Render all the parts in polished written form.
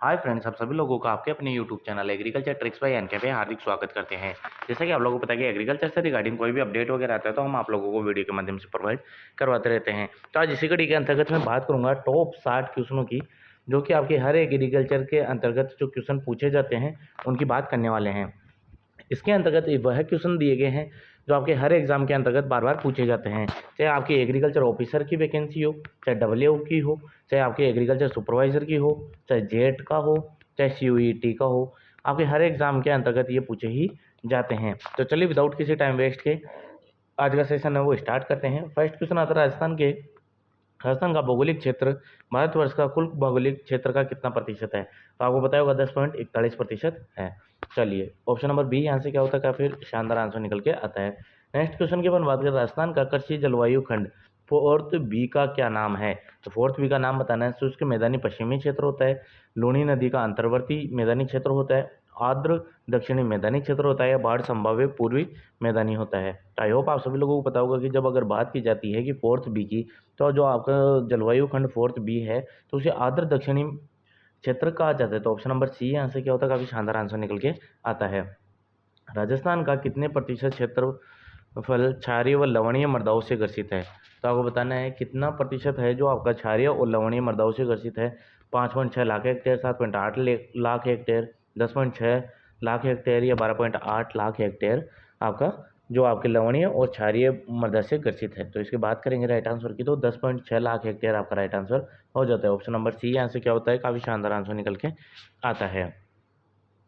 Hi friends, आप सभी लोगों का आपके अपने YouTube channel agriculture tricks by NK पे हार्दिक स्वागत करते हैं। जैसा कि आप लोगों को पता है कि एग्रीकल्चर से रिगार्डिंग कोई भी अपडेट वगैरह आता है तो हम आप लोगों को वीडियो के माध्यम से प्रोवाइड करवाते रहते हैं। तो आज इसी कड़ी के अंतर्गत मैं बात करूंगा टॉप 60 क्वेश्चनों की, जो कि आपके हर एग्रीकल्चर के अंतर्गत जो क्वेश्चन पूछे जाते हैं उनकी बात करने वाले हैं। इसके अंतर्गत वह क्वेश्चन दिए गए हैं जो आपके हर एग्जाम के अंतर्गत बार बार पूछे जाते हैं, चाहे आपकी एग्रीकल्चर ऑफिसर की वैकेंसी हो, चाहे डब्ल्यू की हो, चाहे आपके एग्रीकल्चर सुपरवाइजर की हो, चाहे जेट का हो, चाहे सीयूईटी का हो। आपके हर एग्जाम के अंतर्गत ये पूछे ही जाते हैं। तो चलिए विदाउट किसी टाइम वेस्ट के आज का सेशन है वो स्टार्ट करते हैं। फर्स्ट क्वेश्चन आता है राजस्थान का भौगोलिक क्षेत्र भारतवर्ष का कुल भौगोलिक क्षेत्र का कितना प्रतिशत है? तो आपको बताया होगा 10.41% है। चलिए ऑप्शन नंबर बी यहाँ से क्या होता है, काफी शानदार आंसर निकल के आता है। नेक्स्ट क्वेश्चन की अपन बात करें, राजस्थान का कृषि जलवायु खंड फोर्थ बी का क्या नाम है? तो फोर्थ बी का नाम बताना है। शुष्क मैदानी पश्चिमी क्षेत्र होता है, लूणी नदी का अंतर्वर्ती मैदानी क्षेत्र होता है, आर्द्र दक्षिणी मैदानी क्षेत्र होता है, या बाढ़ संभाव्य पूर्वी मैदानी होता है। तो आई होप आप सभी लोगों को पता होगा कि जब अगर बात की जाती है कि फोर्थ बी की, तो जो आपका जलवायु खंड फोर्थ बी है तो उसे आर्द्र दक्षिणी क्षेत्र कहा जाता है। तो ऑप्शन नंबर सी यहाँ से क्या होता है, काफी शानदार आंसर निकल के आता है। राजस्थान का कितने प्रतिशत क्षेत्रफल क्षारीय व लवणीय मृदाओं से ग्रसित है? तो आपको बताना है कितना प्रतिशत है जो आपका क्षारीय और लवणीय मृदाओं से ग्रसित है। 5.6 lakh hectare, 7.8 lakh hectare, 10.6 lakh hectare, या 12.8 लाख हेक्टेयर आपका जो आपके लवणीय और क्षारीय मृदा से ग्रसित है। तो इसकी बात करेंगे राइट आंसर की, तो 10.6 लाख हेक्टेयर आपका राइट आंसर हो जाता है। ऑप्शन नंबर सी यहाँ से क्या होता है, काफी शानदार आंसर निकल के आता है।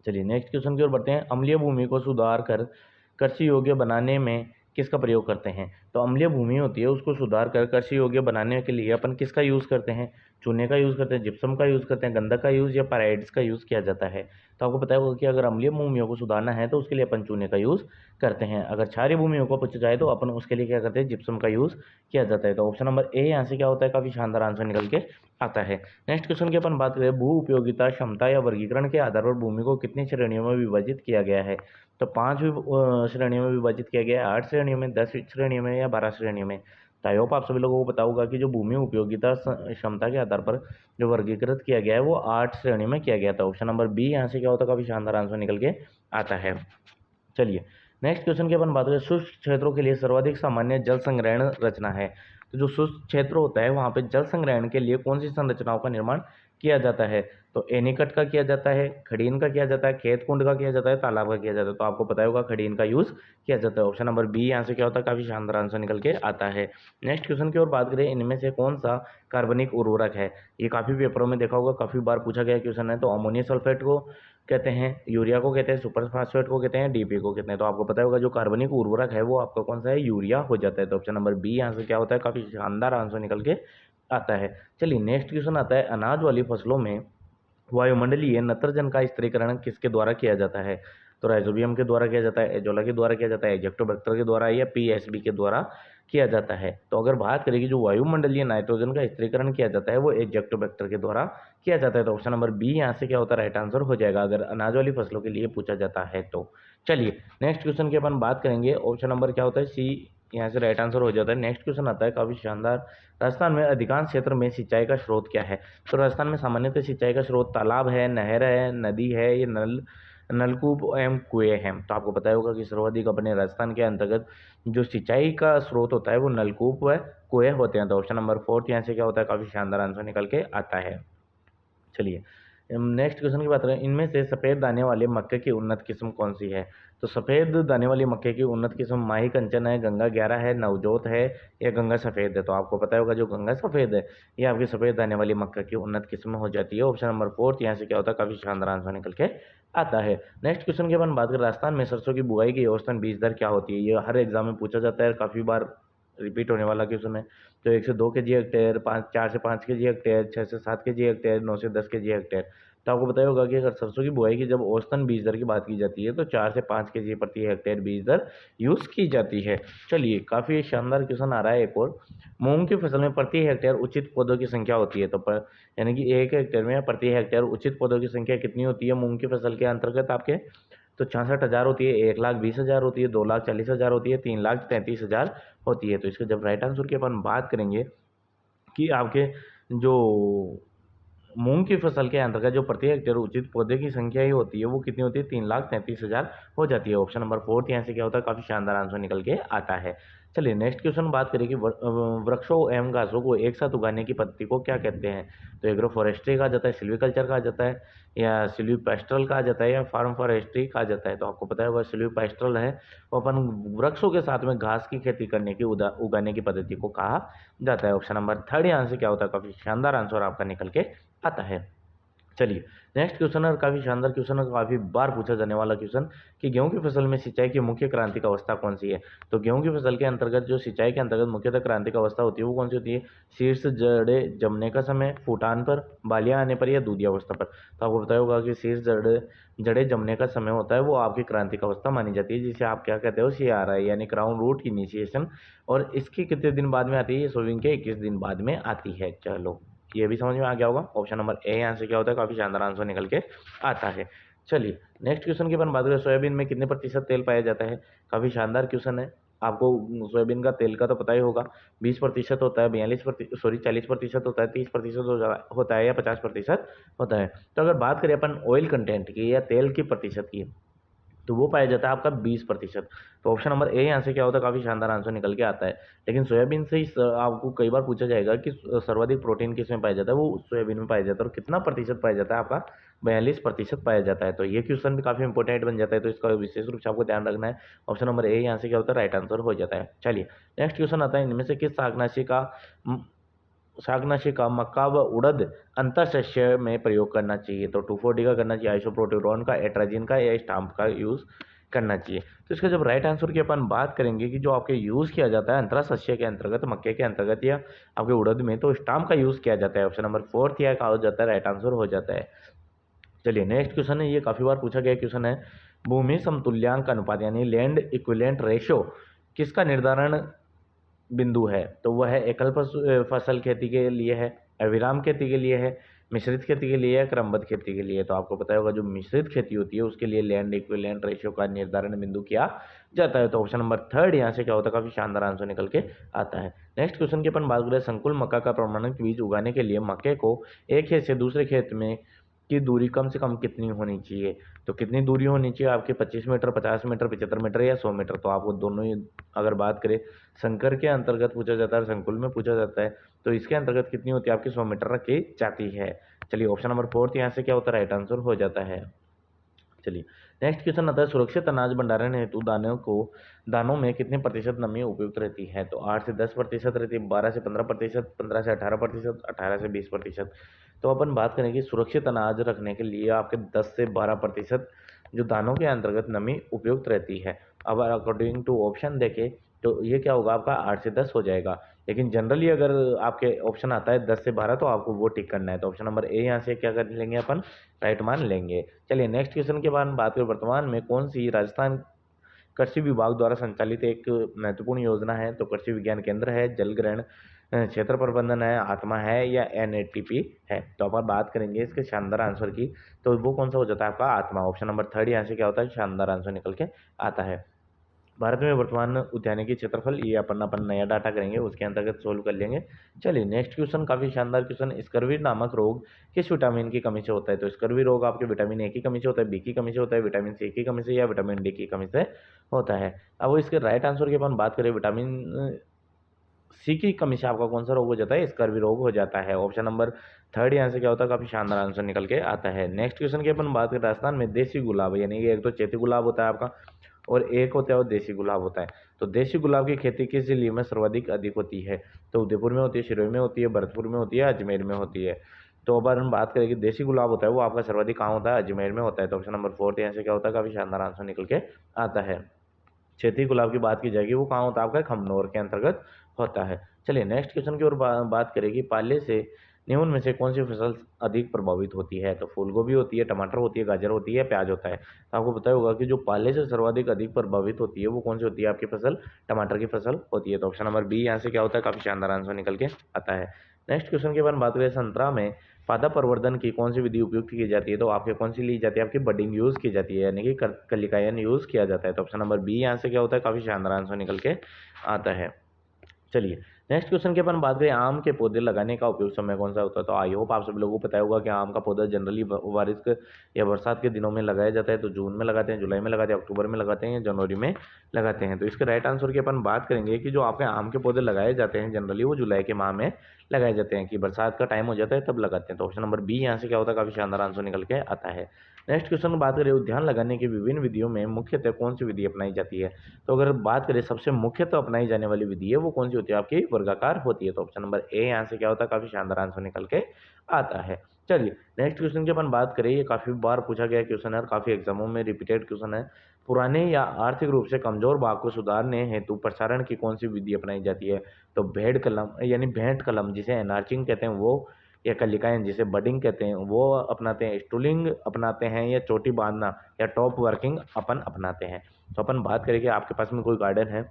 चलिए नेक्स्ट क्वेश्चन की ओर बढ़ते हैं। अम्लीय भूमि को सुधार कर कृषि योग्य बनाने में किसका प्रयोग करते हैं? तो अम्लीय भूमि होती है उसको सुधार कर कृषि योग्य बनाने के लिए अपन किसका यूज़ करते हैं? चूने का यूज़ करते हैं, जिप्सम का यूज़ करते हैं, गंधक का यूज़ या पैराइड्स का यूज़ किया जाता है? तो आपको पता होगा कि अगर अम्लीय भूमियों को सुधारना है तो उसके लिए अपन चूने का यूज़ करते हैं। अगर क्षारीय भूमियों को पूछा जाए तो अपन उसके लिए क्या करते हैं, जिप्सम का यूज़ किया जाता है। तो ऑप्शन नंबर ए यहाँ से क्या होता है, काफ़ी शानदार आंसर निकल के आता है। नेक्स्ट क्वेश्चन की अपन बात करें, भू उपयोगिता क्षमता या वर्गीकरण के आधार पर भूमि को कितनी श्रेणियों में विभाजित किया गया है? तो 5 श्रेणियों में विभाजित किया गया है, 8 श्रेणियों में, 10 श्रेणियों में, या 12 श्रेणियों में? तो आई होप आप सभी लोगों को पता होगा कि जो भूमि उपयोगिता क्षमता के आधार पर जो वर्गीकृत किया गया है वो 8 श्रेणियों में किया गया था। ऑप्शन नंबर बी यहाँ से क्या होता है, काफी शानदार आंसर निकल के आता है। चलिए नेक्स्ट क्वेश्चन की अपन बात करें, शुष्क क्षेत्रों के लिए सर्वाधिक सामान्य जल संग्रहण रचना है। तो जो शुष्क क्षेत्र होता है वहाँ पे जल संग्रहण के लिए कौन सी संरचनाओं का निर्माण किया जाता है? तो एनीकट का किया जाता है, खड़ीन का किया जाता है, खेत कुंड का किया जाता है, तालाब का किया जाता है? तो आपको पता होगा खड़ीन का यूज किया जाता है। ऑप्शन नंबर बी यहाँ से क्या होता है, काफी शानदार आंसर निकल के आता है। नेक्स्ट क्वेश्चन की ओर बात करें, इनमें से कौन सा कार्बनिक उर्वरक है? ये काफी पेपरों में देखा होगा, काफी बार पूछा गया क्वेश्चन है। तो अमोनियम सल्फेट को कहते हैं, यूरिया को कहते हैं, सुपर फास्फेट को कहते हैं, डीपी को कहते हैं? तो आपको पता होगा जो कार्बनिक उर्वरक है वो आपका कौन सा है, यूरिया हो जाता है। तो ऑप्शन नंबर बी यहाँ से क्या होता है, काफी शानदार आंसर निकल के आता है। चलिए नेक्स्ट क्वेश्चन आता है, अनाज वाली फसलों में वायुमंडलीय नत्रजन का स्थिरीकरण किसके द्वारा किया जाता है? तो राइजोबियम के द्वारा किया जाता है, एजोला के द्वारा किया जाता है, एजेक्टोबैक्टर के द्वारा, या पीएसबी के द्वारा किया जाता है? तो अगर बात करें कि जो वायुमंडलीय नाइट्रोजन का स्थिरीकरण किया जाता है वो एजेक्टोबैक्टर के द्वारा किया जाता है। तो ऑप्शन नंबर बी यहाँ से क्या होता है, राइट आंसर हो जाएगा अगर अनाज वाली फसलों के लिए पूछा जाता है तो। चलिए नेक्स्ट क्वेश्चन की अपन बात करेंगे, ऑप्शन नंबर क्या होता है, सी यहाँ से राइट आंसर हो जाता है। नेक्स्ट क्वेश्चन आता है काफी शानदार, राजस्थान में अधिकांश क्षेत्र में सिंचाई का स्रोत क्या है? तो राजस्थान में सामान्यतः सिंचाई का स्रोत तालाब है, नहर है, नदी है, ये नलकूप एवं कुएं हैं? तो आपको पता होगा कि सर्वाधिक अपने राजस्थान के अंतर्गत जो सिंचाई का स्रोत होता है वो नलकूप व कुएं होते हैं। तो ऑप्शन नंबर फोर्थ यहाँ से क्या होता है, काफी शानदार आंसर निकल के आता है। चलिए नेक्स्ट क्वेश्चन की बात करें, इनमें से सफ़ेद दाने वाले मक्के की उन्नत किस्म कौन सी है? तो सफ़ेद दाने वाली मक्के की उन्नत किस्म माही कंचन है, गंगा 11 है, नवजोत है, या गंगा सफ़ेद है? तो आपको पता होगा जो गंगा सफ़ेद है ये आपकी सफ़ेद दाने वाली मक्का की उन्नत किस्म हो जाती है। ऑप्शन नंबर फोर्थ यहाँ से क्या होता है, काफ़ी शानदार आंसर निकल के आता है। नेक्स्ट क्वेश्चन की अपन बात करें, राजस्थान में सरसों की बुआई की औसतन बीज दर क्या होती है? ये हर एग्जाम में पूछा जाता है, काफ़ी बार रिपीट होने वाला क्वेश्चन है। तो 1 से 2 केजी हेक्टेयर, 4 से 5 केजी हेक्टेयर, 6 से 7 केजी हेक्टेयर, 9 से 10 केजी हेक्टेयर? तो आपको पता होगा कि अगर सरसों की बुआई की जब औसतन बीज दर की बात की जाती है तो 4 से 5 केजी प्रति हेक्टेयर बीज दर यूज़ की जाती है। चलिए काफ़ी शानदार क्वेश्चन आ रहा है एक और, मूंग की फसल में प्रति हेक्टेयर उचित पौधों की संख्या होती है तो यानी कि 1 हेक्टेयर में प्रति हेक्टेयर उचित पौधों की संख्या कितनी होती है मूंग की फसल के अंतर्गत आपके? तो 66,000 होती है, 1,20,000 होती है, 2,40,000 होती है, 3,33,000 होती है? तो इसका जब राइट आंसर की अपन बात करेंगे कि आपके जो मूंग की फसल के अंतर्गत जो प्रति हेक्टेयर उचित पौधे की संख्या ही होती है वो कितनी होती है, 3,33,000 हो जाती है। ऑप्शन नंबर 4 यहाँ से क्या होता है, काफी शानदार आंसर निकल के आता है। चलिए नेक्स्ट क्वेश्चन बात करें कि वृक्षों एवं घासों को एक साथ उगाने की पद्धति को क्या कहते हैं। तो एग्रो फॉरेस्ट्री कहा जाता है, सिल्वीकल्चर कहा जाता है, या सिल्वीपेस्ट्रल कहा जाता है, या फार्म फॉरेस्ट्री कहा जाता है। तो आपको पता है वह सिल्वीपेस्ट्रल है, वो अपन वृक्षों के साथ में घास की खेती करने की उगाने की पद्धति को कहा जाता है। ऑप्शन नंबर 3 यहाँ से क्या होता है, काफी शानदार आंसर आपका निकल के आता है। चलिए नेक्स्ट क्वेश्चन है, काफी शानदार क्वेश्चन है, काफी बार पूछा जाने वाला क्वेश्चन कि गेहूं की फसल में सिंचाई की मुख्य क्रांतिक अवस्था कौन सी है। तो गेहूं की फसल के अंतर्गत जो सिंचाई के अंतर्गत मुख्यतः क्रांतिक अवस्था होती है वो कौन सी होती है, शीर्ष जड़े जमने का समय, फूटान पर, बालियां आने पर, या दूधी अवस्था पर। तो आपको पता होगा कि शीर्ष जड़े जमने का समय होता है वो आपकी क्रांतिक अवस्था मानी जाती है, जिसे आप क्या कहते हो, CRI यानी क्राउन रूट इनिशिएशन। और इसकी कितने दिन बाद में आती है, सोविंग के 21 दिन बाद में आती है। चलो ये भी समझ में आ गया होगा। ऑप्शन नंबर ए यहाँ से क्या होता है, काफी शानदार आंसर निकल के आता है। चलिए नेक्स्ट क्वेश्चन की अपन बात करें, सोयाबीन में कितने प्रतिशत तेल पाया जाता है। काफी शानदार क्वेश्चन है, आपको सोयाबीन का तेल का तो पता ही होगा, 20% होता है, 40% होता है, 30% होता है, या 50% होता है। तो अगर बात करें अपन ऑयल कंटेंट की या तेल की प्रतिशत की, तो वो पाया जाता है आपका 20%। तो ऑप्शन नंबर ए यहाँ से क्या होता है, काफी शानदार आंसर निकल के आता है। लेकिन सोयाबीन से ही आपको कई बार पूछा जाएगा कि सर्वाधिक प्रोटीन किस में पाया जाता है, वो सोयाबीन में पाया जाता है। और कितना प्रतिशत पाया जाता है, आपका 42% पाया जाता है। तो ये क्वेश्चन भी काफी इंपॉर्टेंट बन जाता है, तो इसका विशेष रूप से आपको ध्यान रखना है। ऑप्शन नंबर ए यहाँ से क्या होता है, राइट आंसर हो जाता है। चलिए नेक्स्ट क्वेश्चन आता है, इनमें से किस शाकनाशी का मक्का व उड़द अंतःशस्य में प्रयोग करना चाहिए। तो 2,4-D का करना चाहिए, आइसोप्रोटेरोन का, एट्राजिन का, या स्टाम्प का यूज करना चाहिए। तो इसका जब राइट आंसर की अपन बात करेंगे कि जो आपके यूज किया जाता है अंतःशस्य के अंतर्गत, मक्के के अंतर्गत या आपके उड़द में, तो स्टाम्प का यूज किया जाता है। ऑप्शन नंबर 4 यह कहा जाता है, राइट आंसर हो जाता है। चलिए नेक्स्ट क्वेश्चन है, ये काफी बार पूछा गया क्वेश्चन है, भूमि समतुल्यांक अनुपात यानी लैंड इक्विवेलेंट रेशियो किसका निर्धारण बिंदु है। तो वह है एकल फसल खेती के लिए है, अविराम खेती के लिए है, मिश्रित खेती के लिए है, क्रमबद्ध खेती के लिए। तो आपको पता होगा जो मिश्रित खेती होती है उसके लिए लैंड इक्विवेलेंट रेशियो का निर्धारण बिंदु किया जाता है। तो ऑप्शन नंबर 3 यहाँ से क्या होता है, काफी शानदार आंसर निकल के आता है। नेक्स्ट क्वेश्चन की अपन बात करें, संकुल मक्का का प्रमाणित बीज उगाने के लिए मक्के को एक खेत से दूसरे खेत में की दूरी कम से कम कितनी होनी चाहिए। तो कितनी दूरी होनी चाहिए आपके, 25 मीटर, 50 मीटर, 75 मीटर, या 100 मीटर। तो आपको दोनों ही अगर बात करें संकर के अंतर्गत पूछा जाता है, संकुल में पूछा जाता है, तो इसके अंतर्गत कितनी होती है आपकी, 100 मीटर रखी जाती है। चलिए ऑप्शन नंबर 4 यहाँ से क्या होता है, राइट आंसर हो जाता है। चलिए नेक्स्ट क्वेश्चन आता है, सुरक्षित अनाज भंडारण हेतु दानों में कितने प्रतिशत नमी उपयुक्त रहती है। तो 8 से 10% रहती है, 12 से 15%, 15 से 18%, 18 से 20%। तो अपन बात करें कि सुरक्षित अनाज रखने के लिए आपके 10 से 12% जो दानों के अंतर्गत नमी उपयुक्त रहती है। अब अकॉर्डिंग टू ऑप्शन देखें तो ये क्या होगा, आपका 8 से 10 हो जाएगा। लेकिन जनरली अगर आपके ऑप्शन आता है 10 से 12, तो आपको वो टिक करना है। तो ऑप्शन नंबर ए यहाँ से क्या कर लेंगे अपन, राइट मान लेंगे। चलिए नेक्स्ट क्वेश्चन के बाद बात करें, वर्तमान में कौन सी राजस्थान कृषि विभाग द्वारा संचालित एक महत्वपूर्ण योजना है। तो कृषि विज्ञान केंद्र है, जल ग्रहण क्षेत्र प्रबंधन है, आत्मा है, या NATP है। तो अपन बात करेंगे इसके शानदार आंसर की, तो वो कौन सा हो जाता है आपका, आत्मा। ऑप्शन नंबर 3 यहाँ से क्या होता है, शानदार आंसर निकल के आता है। भारत में वर्तमान उद्यानिकी क्षेत्रफल, ये अपन नया डाटा करेंगे उसके अंतर्गत सोल्व कर लेंगे। चलिए नेक्स्ट क्वेश्चन, काफी शानदार क्वेश्चन, स्कर्वी नामक रोग किस विटामिन की कमी से होता है। तो स्कर्वी रोग आपके विटामिन ए की कमी से होता है, बी की कमी से होता है, विटामिन सी की कमी से, या विटामिन डी की कमी से होता है। अब इसके राइट आंसर की अपन बात करें, विटामिन सी की कमी से आपका कौन सा रोग हो जाता है, स्कर्वी रोग हो जाता है। ऑप्शन नंबर 3 यहाँ से क्या होता है, काफी शानदार आंसर निकल के आता है। नेक्स्ट क्वेश्चन की अपन बात करें, राजस्थान में देसी गुलाब यानी कि एक तो चेती गुलाब होता है आपका, और एक होता है वो देसी गुलाब होता है। तो देसी गुलाब की खेती किस जिले में सर्वाधिक अधिक होती है। तो उदयपुर में होती है, सिरोही में होती है, भरतपुर में होती है, अजमेर में होती है। तो अब हम बात करें कि देसी गुलाब होता है वो आपका सर्वाधिक कहाँ होता है, अजमेर में होता है। तो ऑप्शन नंबर 4 यहाँ से क्या होता है, काफी शानदार आंसर निकल के आता है। चेती गुलाब की बात की जाएगी वो कहाँ होता है आपका, खमनोर के अंतर्गत होता है। चलिए नेक्स्ट क्वेश्चन की ओर बात करेगी, पाले से निम्न में से कौन सी फसल अधिक प्रभावित होती है। तो फूल गोभी होती है, टमाटर होती है, गाजर होती है, प्याज होता है। तो आपको पता होगा कि जो पाले से सर्वाधिक अधिक प्रभावित होती है वो कौन सी होती है आपकी फसल, टमाटर की फसल होती है। तो ऑप्शन नंबर बी यहाँ से क्या होता है, काफी शानदार आंसर निकल के आता है। नेक्स्ट क्वेश्चन के बारे में बात करें, संतरा में पादा प्रवर्धन की कौन सी विधि उपयुक्त की जाती है। तो आपके कौन सी ली जाती है, आपकी बडिंग यूज की जाती है, यानी कि कलिकायन यूज किया जाता है। तो ऑप्शन नंबर बी यहाँ से क्या होता है, काफी शानदार आंसर निकल के आता है। चलिए नेक्स्ट क्वेश्चन की अपन बात करें आम के पौधे लगाने का उपयुक्त समय कौन सा होता है। तो आई होप आप सभी लोगों को पता होगा कि आम का पौधा जनरली बारिश के या बरसात के दिनों में लगाया जाता है। तो जून में लगाते हैं, जुलाई में लगाते हैं, अक्टूबर में लगाते हैं या जनवरी में लगाते हैं। तो इसके राइट आंसर की अपन बात करेंगे कि जो आपके आम के पौधे लगाए जाते हैं जनरली वो जुलाई के माह में लगाए जाते हैं, कि बरसात का टाइम हो जाता है तब लगाते हैं। तो ऑप्शन नंबर बी यहाँ से क्या होता है, काफी शानदार आंसर निकल के आता है। नेक्स्ट क्वेश्चन की बात करें उद्यान लगाने की विभिन्न विधियों में मुख्यतः कौन सी विधि अपनाई जाती है। तो अगर बात करें सबसे मुख्यतः अपनाई जाने वाली विधि है वो कौन सी होती है, आपकी वर्गाकार होती है। तो ऑप्शन नंबर ए यहाँ से क्या होता है, काफी शानदार आंसर निकल के आता है। चलिए नेक्स्ट क्वेश्चन की अपन बात करें, ये काफी बार पूछा गया क्वेश्चन है और काफी एग्जामों में रिपीटेड क्वेश्चन है। पुराने या आर्थिक रूप से कमजोर भाग को सुधारने हेतु प्रसारण की कौन सी विधि अपनाई जाती है। तो भेड़ कलम यानी भेंट कलम जिसे एनार्चिंग कहते हैं वो, या कलिकाएं जिसे बडिंग कहते हैं वो अपनाते हैं, स्टूलिंग अपनाते हैं, या चोटी बांधना या टॉप वर्किंग अपन अपनाते हैं। तो अपन बात करें कि आपके पास में कोई गार्डन है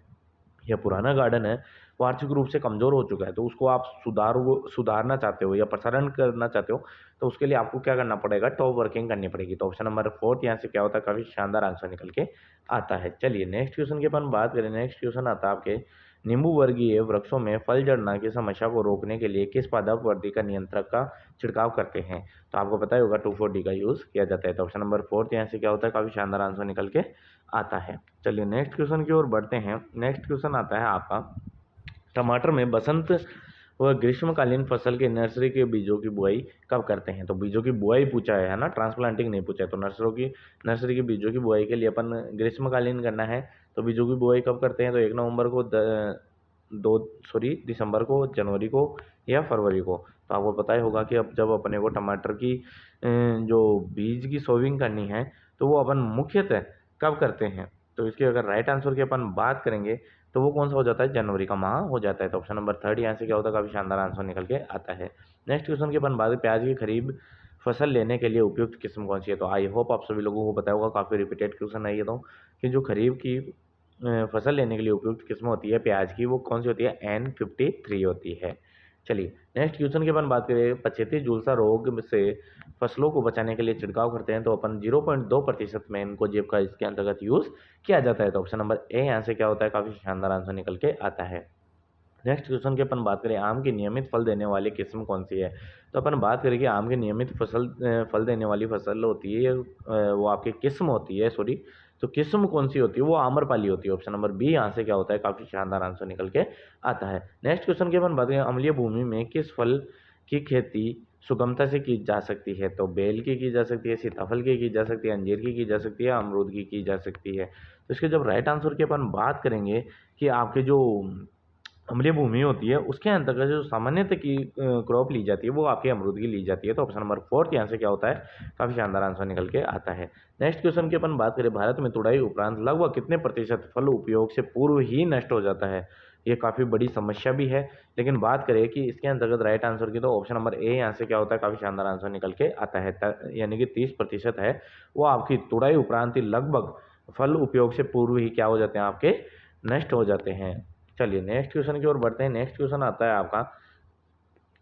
या पुराना गार्डन है, वो आर्थिक रूप से कमज़ोर हो चुका है, तो उसको आप सुधारना चाहते हो या प्रसारण करना चाहते हो, तो उसके लिए आपको क्या करना पड़ेगा, टॉप वर्किंग करनी पड़ेगी। तो ऑप्शन नंबर फोर्थ यहाँ से क्या होता है, काफ़ी शानदार आंसर निकल के आता है। चलिए नेक्स्ट क्वेश्चन की अपन बात करें। नेक्स्ट क्वेश्चन आता है आपके, नींबू वर्गीय वृक्षों में फल झड़ना की समस्या को रोकने के लिए किस पादप वर्दी का नियंत्रक का छिड़काव करते हैं। तो आपको पता ही होगा 2,4-D का यूज़ किया जाता है। तो ऑप्शन नंबर फोर्थ यहाँ से क्या होता है, काफ़ी शानदार आंसर निकल के आता है। चलिए नेक्स्ट क्वेश्चन की ओर बढ़ते हैं। नेक्स्ट क्वेश्चन आता है आपका, टमाटर में बसंत व ग्रीष्मकालीन फसल के नर्सरी के बीजों की बुआई कब करते हैं। तो बीजों की बुआई पूछा है ना, ट्रांसप्लांटिंग नहीं पूछा है। तो नर्सरी की बीजों की बुआई के लिए अपन ग्रीष्मकालीन करना है, तो बीजों की बुआई कब करते हैं। तो 1 नवंबर को, दिसंबर को, जनवरी को या फरवरी को। तो आपको पता ही होगा कि अब जब अपने को टमाटर की जो बीज की सोविंग करनी है तो वो अपन मुख्यतः कब करते हैं। तो इसके अगर राइट आंसर की अपन बात करेंगे तो वो कौन सा हो जाता है, जनवरी का माह हो जाता है। तो ऑप्शन नंबर थर्ड यहाँ से क्या होता है, काफ़ी शानदार आंसर निकल के आता है। नेक्स्ट क्वेश्चन की अपन बात करें, प्याज की खरीफ फसल लेने के लिए उपयुक्त किस्म कौन सी है। तो आई होप आप सभी लोगों को पता होगा, काफ़ी रिपीटेड क्वेश्चन है ये तो, कि जो खरीफ की फसल लेने के लिए उपयुक्त किस्म होती है प्याज की, वो कौन सी होती है, N53 होती है। चलिए नेक्स्ट क्वेश्चन की अपन बात करें, पछेती झुलसा रोग से फसलों को बचाने के लिए छिड़काव करते हैं, तो अपन 0.2% में इनको जेब का इसके अंतर्गत यूज़ किया जाता है। तो ऑप्शन नंबर ए यहाँ से क्या होता है, काफ़ी शानदार आंसर निकल के आता है। नेक्स्ट क्वेश्चन की अपन बात करें, आम की नियमित फल देने वाली किस्म कौन सी है। तो अपन बात करें कि आम की नियमित फल देने वाली फसल होती है, वो आपकी किस्म होती है, सॉरी, तो किस्म कौन सी होती है, वो आम्रपाली होती है। ऑप्शन नंबर बी यहाँ से क्या होता है, काफ़ी शानदार आंसर निकल के आता है। नेक्स्ट क्वेश्चन की अपन बात करें, अम्लीय भूमि में किस फल की खेती सुगमता से की जा सकती है। तो बेल की जा सकती है, सीताफल की जा सकती है, अंजीर की जा सकती है, अमरूद की जा सकती है। तो इसके जब राइट आंसर की अपन बात करेंगे कि आपके जो अम्लीय भूमि होती है उसके अंतर्गत जो सामान्यतः की क्रॉप ली जाती है वो आपकी अमरूद की ली जाती है। तो ऑप्शन नंबर फोर्थ यहाँ से क्या होता है, काफ़ी शानदार आंसर निकल के आता है। नेक्स्ट क्वेश्चन की अपन बात करें, भारत में तुड़ाई उपरांत लगभग कितने प्रतिशत फल उपयोग से पूर्व ही नष्ट हो जाता है। ये काफ़ी बड़ी समस्या भी है, लेकिन बात करें कि इसके अंतर्गत राइट आंसर की, तो ऑप्शन नंबर ए यहाँ से क्या होता है, काफ़ी शानदार आंसर निकल के आता है। यानी कि 30% है वो आपकी तुड़ाई उपरांत ही लगभग फल उपयोग से पूर्व ही क्या हो जाते हैं, आपके नष्ट हो जाते हैं। चलिए नेक्स्ट क्वेश्चन की ओर बढ़ते हैं। नेक्स्ट क्वेश्चन आता है आपका,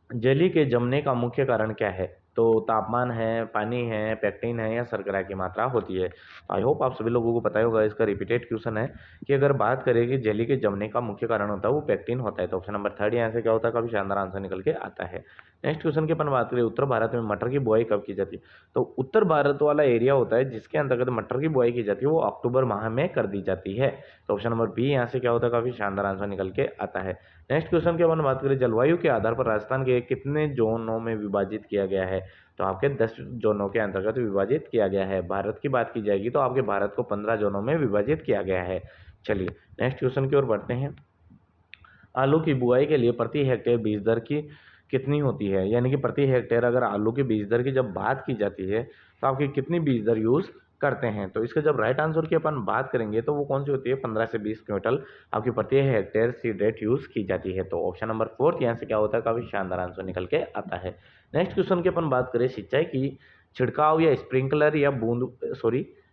जेली के जमने का मुख्य कारण क्या है। तो तापमान है, पानी है, पेक्टिन है या शर्करा की मात्रा होती है। आई होप आप सभी लोगों को पता होगा, इसका रिपीटेड क्वेश्चन है कि अगर बात करें कि जेली के जमने का मुख्य कारण होता है वो पेक्टिन होता है। तो ऑप्शन नंबर थर्ड यहाँ से क्या होता है, काफी शानदार आंसर निकल के आता है। नेक्स्ट क्वेश्चन की अपन बात करें, उत्तर भारत में मटर की बुआई कब की जाती है। तो उत्तर भारत वाला एरिया होता है जिसके अंतर्गत मटर की बुआई की जाती है वो अक्टूबर माह में कर दी जाती है। तो ऑप्शन नंबर बी यहाँ से क्या होता है, काफी शानदार आंसर निकल के आता है। नेक्स्ट क्वेश्चन की अपन बात करें, जलवायु के आधार पर राजस्थान के कितने जोनों में विभाजित किया गया है। तो आपके 10 जोनों के अंतर्गत विभाजित किया गया है। भारत की बात की जाएगी तो आपके भारत को 15 जोनों में विभाजित किया गया है। चलिए नेक्स्ट क्वेश्चन की ओर बढ़ते हैं। आलू की बुआई के लिए प्रति हेक्टेयर बीज दर की कितनी होती है, यानी कि प्रति हेक्टेयर अगर आलू की बीज दर की जब बात की जाती है तो आपकी कितनी बीज दर यूज़ करते हैं। तो इसका जब राइट आंसर की अपन बात करेंगे तो वो कौन सी होती है, 15 से 20 क्विंटल आपकी प्रति हेक्टेयर सीड रेट यूज़ की जाती है। तो ऑप्शन नंबर फोर्थ यहाँ से क्या होता है, काफ़ी शानदार आंसर निकल के आता है। नेक्स्ट क्वेश्चन की अपन बात करें, सिंचाई की छिड़काव या स्प्रिंकलर या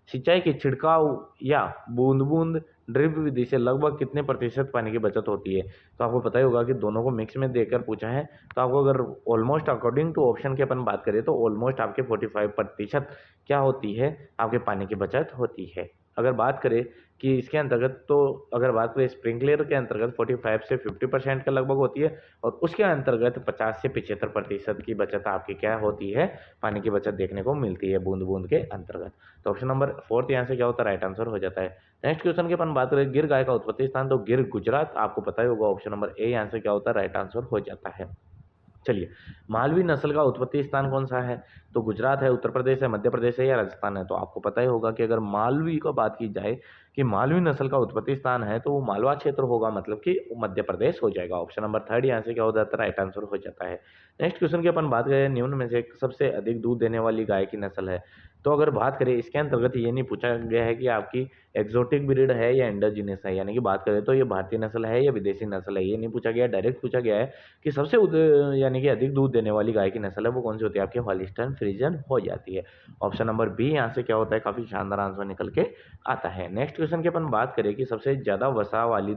सिंचाई की छिड़काव या बूंद बूंद ड्रिप विधि से लगभग कितने प्रतिशत पानी की बचत होती है। तो आपको पता ही होगा कि दोनों को मिक्स में देकर पूछा है, तो आपको अगर ऑलमोस्ट अकॉर्डिंग टू ऑप्शन की अपन बात करें तो ऑलमोस्ट आपके 45% क्या होती है, आपके पानी की बचत होती है। अगर बात करें कि इसके अंतर्गत, तो अगर बात करें स्प्रिंकलर के अंतर्गत 45 से 50% के लगभग होती है, और उसके अंतर्गत 50 से 75% की बचत आपकी क्या होती है, पानी की बचत देखने को मिलती है बूंद बूंद के अंतर्गत। तो ऑप्शन नंबर 4 यहाँ से क्या होता है, राइट आंसर हो जाता है। नेक्स्ट क्वेश्चन की अपन बात करें गिर गाय का उत्पत्ति स्थान, तो गिर गुजरात आपको पता ही होगा, ऑप्शन नंबर ए यहाँ से क्या होता है, राइट आंसर हो जाता है। चलिए, मालवी नस्ल का उत्पत्ति स्थान कौन सा है, तो गुजरात है, उत्तर प्रदेश है, मध्य प्रदेश है या राजस्थान है। तो आपको पता ही होगा कि अगर मालवी की बात की जाए कि मालवी नस्ल का उत्पत्ति स्थान है तो वो मालवा क्षेत्र होगा, मतलब कि मध्य प्रदेश हो जाएगा। ऑप्शन नंबर 3 यहाँ से क्या हो जाता है, राइट आंसर हो जाता है। नेक्स्ट क्वेश्चन की अपन बात करें निम्न में से सबसे अधिक दूध देने वाली गाय की नस्ल है, तो अगर बात करें इसके अंतर्गत ये नहीं पूछा गया है कि आपकी एक्सोटिक ब्रीड है या इंडोजीनियस है, यानी कि बात करें तो ये भारतीय नस्ल है या विदेशी नस्ल है, ये नहीं पूछा गया, डायरेक्ट पूछा गया है कि सबसे यानी कि अधिक दूध देने वाली गाय की नस्ल है वो कौन सी होती है, आपकी हॉलिस्टन फ्रीजियन हो जाती है। ऑप्शन नंबर बी यहाँ से क्या होता है, काफी शानदार आंसर निकल के आता है। नेक्स्ट क्वेश्चन की अपन बात करें कि सबसे ज्यादा वसा वाली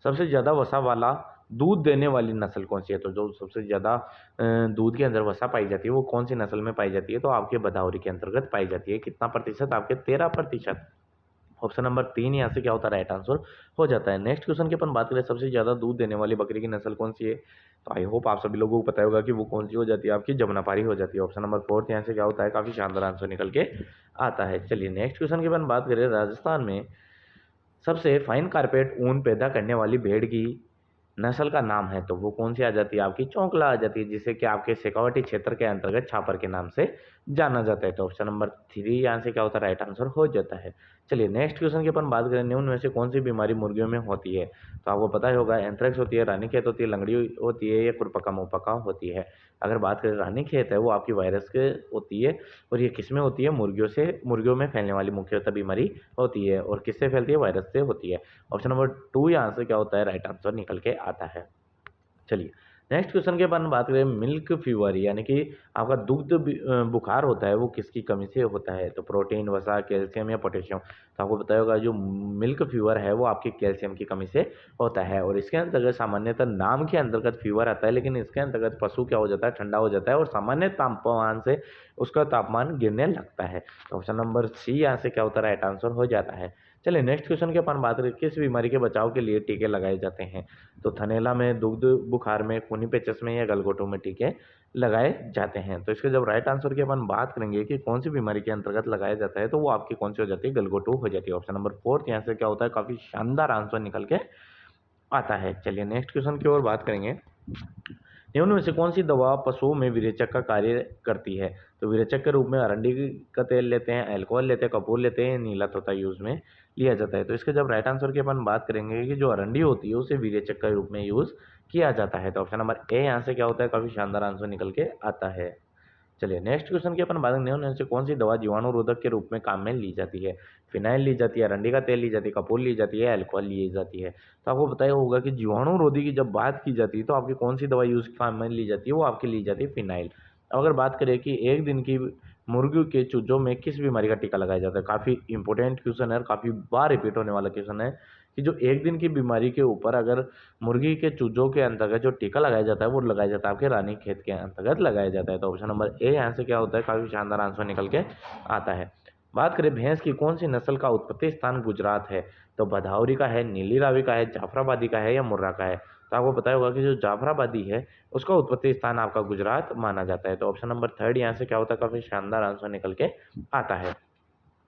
सबसे ज्यादा वसा वाला दूध देने वाली नस्ल कौन सी है, तो जो सबसे ज्यादा दूध के अंदर वसा पाई जाती है वो कौन सी नस्ल में पाई जाती है, तो आपके भदावरी के अंतर्गत पाई जाती है। कितना प्रतिशत, आपके 13%। ऑप्शन नंबर 3 यहाँ से क्या होता है, राइट आंसर हो जाता है। नेक्स्ट क्वेश्चन की अपन बात करें सबसे ज्यादा दूध देने वाली बकरी की नस्ल कौन सी है, तो आई होप आप सभी लोगों को पता होगा कि वो कौन सी हो जाती है, आपकी जमुनापारी हो जाती है। ऑप्शन नंबर 4 यहाँ से क्या होता है, काफी शानदार आंसर निकल के आता है। चलिए नेक्स्ट क्वेश्चन की अपन बात करें राजस्थान में सबसे फाइन कारपेट ऊन पैदा करने वाली भेड़ की नस्ल का नाम है, तो वो कौन सी आ जाती है, आपकी चौंकला आ जाती है, जिसे कि आपके शेखावटी क्षेत्र के अंतर्गत छापर के नाम से जाना जाता है। तो ऑप्शन नंबर 3 यहाँ से क्या होता है, राइट आंसर हो जाता है। चलिए नेक्स्ट क्वेश्चन की अपन बात करें निम्न में से कौन सी बीमारी मुर्गियों में होती है, तो आपको पता ही होगा एंथ्रेक्स होती है, रानीखेत होती है, लंगड़ी होती है या खुरपका मुंहपका होती है। अगर बात करें रानीखेत है वो आपकी वायरस के होती है, और ये किस में होती है, मुर्गियों में फैलने वाली मुख्यतः बीमारी होती है, और किससे फैलती है, वायरस से होती है। ऑप्शन नंबर 2 यहाँ से क्या होता है, राइट आंसर निकल के आता है। चलिए नेक्स्ट क्वेश्चन के अपन बात करें मिल्क फीवर, यानी कि आपका बुखार होता है वो किसकी कमी से होता है, तो प्रोटीन, वसा, कैल्शियम या पोटेशियम। तो आपको पता होगा जो मिल्क फीवर है वो आपकी कैल्शियम की कमी से होता है, और इसके अंतर्गत सामान्यतः नाम के अंतर्गत फीवर आता है, लेकिन इसके अंतर्गत पशु क्या हो जाता है, ठंडा हो जाता है और सामान्य तापमान से उसका तापमान गिरने लगता है। तो ऑप्शन नंबर सी यहाँ से क्या होता है, राइट आंसर हो जाता है। चलिए नेक्स्ट क्वेश्चन की अपन बात करें किस बीमारी के बचाव के लिए टीके लगाए जाते हैं, तो थनैला में, दुग्ध बुखार में, खूनी पेचिश में या गलघोटू में टीके लगाए जाते हैं। तो इसके जब राइट आंसर की अपन बात करेंगे कि कौन सी बीमारी के अंतर्गत लगाया जाता है, तो वो आपकी कौन सी हो जाती है, गलघोटू हो जाती है। ऑप्शन नंबर 4 यहाँ से क्या होता है, काफी शानदार आंसर निकल के आता है। चलिए नेक्स्ट क्वेश्चन की ओर बात करेंगे निम्न में से कौन सी दवा पशुओं में विरेचक का कार्य करती है, तो विरेचक के रूप में अरंडी का तेल लेते हैं, अल्कोहल लेते हैं, कपूर लेते हैं, नीला तोता यूज में लिया जाता है। तो इसके जब राइट आंसर की अपन बात करेंगे कि जो अरंडी होती है उसे विरेचक के रूप में यूज किया जाता है। तो ऑप्शन नंबर ए यहाँ से क्या होता है, काफी शानदार आंसर निकल के आता है। चलिए नेक्स्ट क्वेश्चन की अपन बात करेंगे उनमें से कौन सी दवा जीवाणुरोधक के रूप में काम में ली जाती है, फिनाइल ली जाती है, अरंडी का तेल ली जाती है, कपूर ली जाती है, अल्कोहल ली जाती है। तो आपको पता ही होगा कि जीवाणुरोधी की जब बात की जाती है तो आपकी कौन सी दवा यूज काम में ली जाती है, वो आपकी ली जाती है फिनाइल। अगर बात करें कि एक दिन की मुर्गियों के चूजों में किस बीमारी का टीका लगाया जाता है, काफी इंपॉर्टेंट क्वेश्चन है और काफी बार रिपीट होने वाला क्वेश्चन है कि जो एक दिन की बीमारी के ऊपर अगर मुर्गी के चूजों के अंतर्गत जो टीका लगाया जाता है वो लगाया जाता है आपके रानीखेत के अंतर्गत लगाया जाता है। तो ऑप्शन नंबर ए यहाँ से क्या होता है, काफी शानदार आंसर निकल के आता है। बात करें भैंस की कौन सी नस्ल का उत्पत्ति स्थान गुजरात है, तो भदावरी का है, नीली रावी का है, जाफराबादी का है या मुर्रा का है। तो आपको पता होगा कि जो जाफराबादी है उसका उत्पत्ति स्थान आपका गुजरात माना जाता है। तो ऑप्शन नंबर 3 यहाँ से क्या होता है, काफी शानदार आंसर निकल के आता है।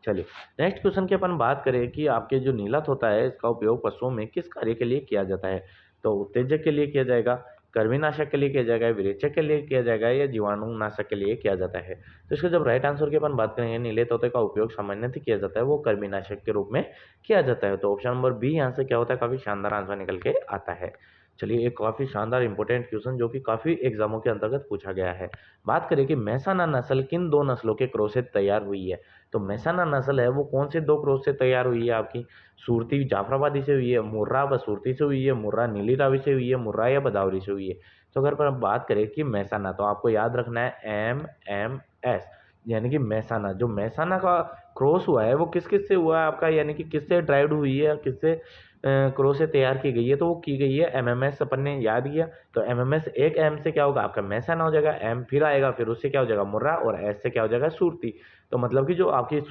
चलिए नेक्स्ट क्वेश्चन की अपन बात करें कि आपके जो नीलत होता है इसका उपयोग पशुओं में किस कार्य के लिए किया जाता है, तो उत्तेजक के लिए किया जाएगा, कृमिनाशक के लिए किया जाएगा, विरेचक के लिए किया जाएगा या जीवाणुनाशक के लिए किया जाता है। तो इसका जब राइट आंसर की अपन बात करेंगे नीले तोते का उपयोग सामान्यतः किया जाता है वो कृमिनाशक के रूप में किया जाता है। तो ऑप्शन नंबर बी यहाँ से क्या होता है, काफी शानदार आंसर निकल के आता है। चलिए एक काफी शानदार इंपॉर्टेंट क्वेश्चन जो कि काफी एग्जामों के अंतर्गत पूछा गया है। बात करें कि मैसाना नस्ल किन दो नस्लों के क्रॉस से तैयार हुई है, तो मैसाना नस्ल है वो कौन से दो क्रॉस से तैयार हुई है, आपकी सूरती जाफराबादी से हुई है, मुर्रा बसूरती से हुई है, मुर्रा नीली रावी से हुई है, मुर्रा या बदावरी से हुई है। तो अगर पर हम बात करें कि मैसाना, तो आपको याद रखना है MM S, यानी कि मेहसाना, जो मेहसाना का क्रॉस हुआ है वो किस किस से हुआ है आपका, यानी कि किससे ड्राइव्ड हुई है, किससे क्रॉस से तैयार की गई है, तो वो की गई है एमएमएस, अपन ने याद किया। तो एमएमएस एक एम से क्या होगा आपका मेहसाना हो जाएगा, एम फिर आएगा, फिर उससे क्या हो जाएगा मुर्रा, और एस से क्या हो जाएगा सूरती। तो मतलब कि जो आपकी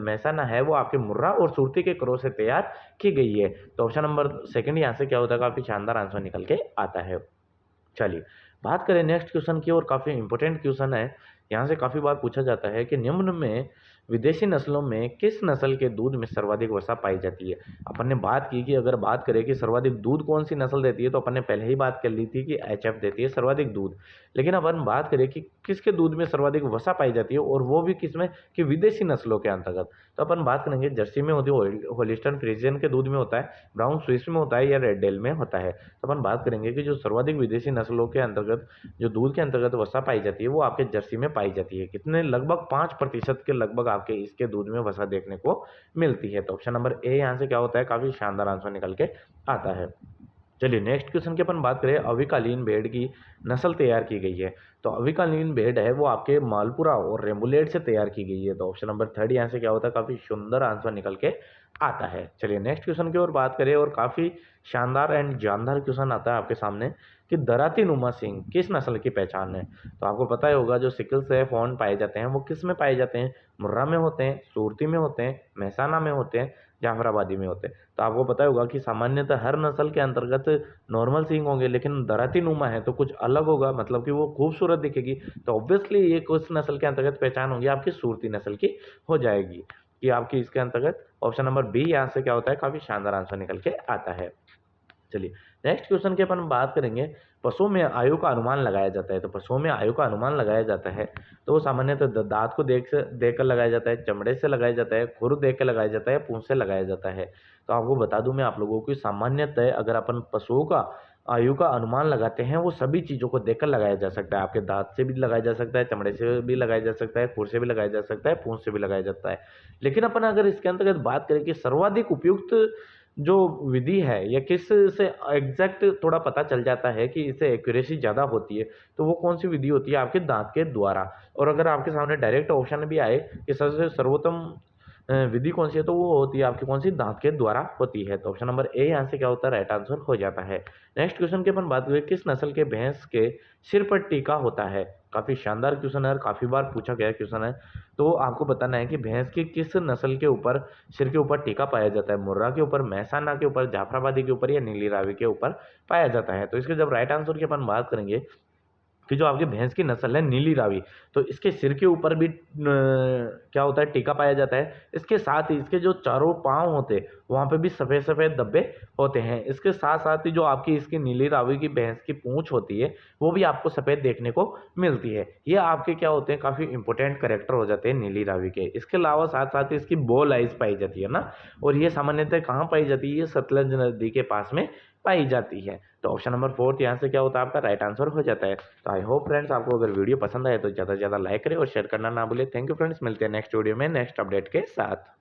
मेहसाना है वो आपके मुर्रा और सूरती के क्रॉस से तैयार की गई है। तो ऑप्शन नंबर सेकंड यहाँ से क्या होता है, काफी शानदार आंसर निकल के आता है। चलिए बात करें नेक्स्ट क्वेश्चन की, और काफ़ी इंपॉर्टेंट क्वेश्चन है। यहाँ से काफ़ी बार पूछा जाता है कि निम्न में विदेशी नस्लों में किस नस्ल के दूध में सर्वाधिक वसा पाई जाती है। अपन ने बात की कि अगर बात करें कि सर्वाधिक दूध कौन सी नस्ल देती है, तो अपन ने पहले ही बात कर ली थी कि एचएफ देती है सर्वाधिक दूध। लेकिन अपन बात करें कि किसके दूध में सर्वाधिक वसा पाई जाती है, और वो भी किसमें, कि विदेशी नस्लों के अंतर्गत। तो अपन बात करेंगे जर्सी में होती है, होलिस्टन फ्रीजियन के दूध में होता है, ब्राउन स्विस में होता है, या रेड डेल में होता है। तो अपन बात करेंगे कि जो सर्वाधिक विदेशी नस्लों के अंतर्गत जो दूध के अंतर्गत वसा पाई जाती है वो आपके जर्सी में पाई जाती है। कितने, लगभग 5% के लगभग आपके इसके दूध में वसा देखने को मिलती है। तो ऑप्शन नंबर ए यहाँ से क्या होता है, काफी शानदार आंसर निकल के आता है। चलिए नेक्स्ट क्वेश्चन की अपन बात करें, अविकालीन भेड़ की नस्ल तैयार की गई है। तो अविकालीन भेड़ है वो आपके मालपुरा और रेम्बुलेट से तैयार की गई है। तो ऑप्शन नंबर थर्ड यहाँ से क्या होता है, काफी सुंदर आंसर निकल के आता है। चलिए नेक्स्ट क्वेश्चन की ओर बात करें, और काफी शानदार एंड जानदार क्वेश्चन आता है आपके सामने कि दराती नुमा सिंह किस नस्ल की पहचान है। तो आपको पता ही होगा जो सिकल से फॉन्ट पाए जाते हैं वो किस में पाए जाते हैं, मुर्रा में होते हैं, सूरती में होते हैं, मेहसाना में होते हैं, जाफराबादी में होते हैं। तो आपको पता होगा कि सामान्यतः हर नस्ल के अंतर्गत नॉर्मल सींग होंगे, लेकिन दराती नुमा है तो कुछ अलग होगा, मतलब कि वो खूबसूरत दिखेगी। तो ऑब्वियसली ये कुछ नस्ल के अंतर्गत पहचान होगी आपकी सूरती नस्ल की हो जाएगी, कि आपकी इसके अंतर्गत ऑप्शन नंबर बी यहाँ से क्या होता है, काफी शानदार आंसर निकल के आता है। चलिए नेक्स्ट क्वेश्चन की अपन बात करेंगे, पशुओं में आयु का अनुमान लगाया जाता है। तो पशुओं में आयु का अनुमान लगाया जाता है तो वो सामान्यतः दांत को देख कर लगाया जाता है, चमड़े से लगाया जाता है, खुर देख कर लगाया जाता है, पूंछ से लगाया जाता है। तो आपको बता दूं मैं आप लोगों को, सामान्यतः अगर अपन पशुओं का आयु का अनुमान लगाते हैं वो सभी चीज़ों को देखकर लगाया जा सकता है। आपके दांत से भी लगाया जा सकता है, चमड़े से भी लगाया जा सकता है, खुर से भी लगाया जा सकता है, पूंछ से भी लगाया जाता है। लेकिन अपन अगर इसके अंतर्गत बात करें कि सर्वाधिक उपयुक्त जो विधि है या किस से एग्जैक्ट थोड़ा पता चल जाता है कि इससे एक्यूरेसी ज़्यादा होती है, तो वो कौन सी विधि होती है, आपके दांत के द्वारा। और अगर आपके सामने डायरेक्ट ऑप्शन भी आए कि सबसे सर्वोत्तम विधि कौन सी है, तो वो होती है आपकी कौन सी, दांत के द्वारा होती है। तो ऑप्शन नंबर ए यहाँ से क्या होता है, राइट आंसर हो जाता है। नेक्स्ट क्वेश्चन की अपन बात करें, किस नस्ल के भैंस के सिर पर टीका होता है। काफी शानदार क्वेश्चन है और काफी बार पूछा गया क्वेश्चन है। तो आपको बताना है कि भैंस की किस नस्ल के ऊपर सिर के ऊपर टीका पाया जाता है, मुर्रा के ऊपर, मेहसाना के ऊपर, जाफराबादी के ऊपर, या नीली रावी के ऊपर पाया जाता है। तो इसके जब राइट आंसर की अपन बात करेंगे कि जो आपकी भैंस की नस्ल है नीली रावी, तो इसके सिर के ऊपर भी क्या होता है, टीका पाया जाता है। इसके साथ ही इसके जो चारों पांव होते हैं वहां पे भी सफेद सफेद धब्बे होते हैं। इसके साथ साथ ही जो आपकी इसकी नीली रावी की भैंस की पूंछ होती है वो भी आपको सफेद देखने को मिलती है। ये आपके क्या होते हैं, काफी इंपॉर्टेंट करेक्टर हो जाते हैं नीली रावी के। इसके अलावा साथ साथ ही इसकी बॉल आइज पाई जाती है ना, और ये सामान्यतः कहाँ पाई जाती है, ये सतलज नदी के पास में पाई जाती है। तो ऑप्शन नंबर फोर्थ यहाँ से क्या होता है, आपका राइट आंसर हो जाता है। तो आई होप फ्रेंड्स आपको अगर वीडियो पसंद आए तो ज़्यादा से ज़्यादा लाइक करें और शेयर करना ना भूलें। थैंक यू फ्रेंड्स, मिलते हैं नेक्स्ट वीडियो में नेक्स्ट अपडेट के साथ।